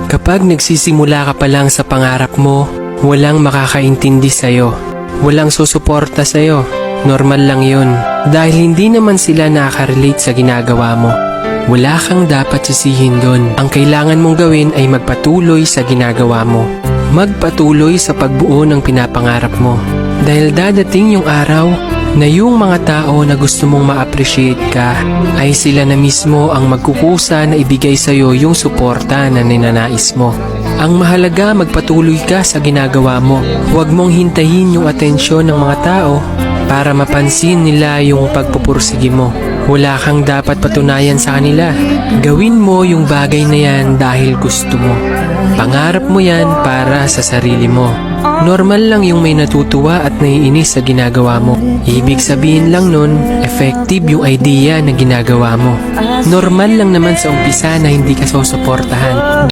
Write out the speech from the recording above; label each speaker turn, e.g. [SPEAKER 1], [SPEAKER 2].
[SPEAKER 1] Kapag nagsisimula ka pa lang sa pangarap mo, walang makakaintindi sa'yo. Walang susuporta sa'yo. Normal lang yun. Dahil hindi naman sila nakaka-relate sa ginagawa mo. Wala kang dapat sisihin doon. Ang kailangan mong gawin ay magpatuloy sa ginagawa mo. Magpatuloy sa pagbuo ng pinapangarap mo. Dahil dadating yung araw na yung mga tao na gusto mong ma-appreciate ka ay sila na mismo ang magkukusa na ibigay sa'yo yung suporta na ninanais mo. Ang mahalaga, magpatuloy ka sa ginagawa mo. Huwag mong hintayin yung atensyon ng mga tao para mapansin nila yung pagpupursige mo. Wala kang dapat patunayan sa kanila. Gawin mo yung bagay na yan dahil gusto mo. Pangarap mo yan para sa sarili mo. Normal lang yung may natutuwa at naiinis sa ginagawa mo. Ibig sabihin lang nun, effective yung idea na ginagawa mo. Normal lang naman sa umpisa na hindi ka susuportahan.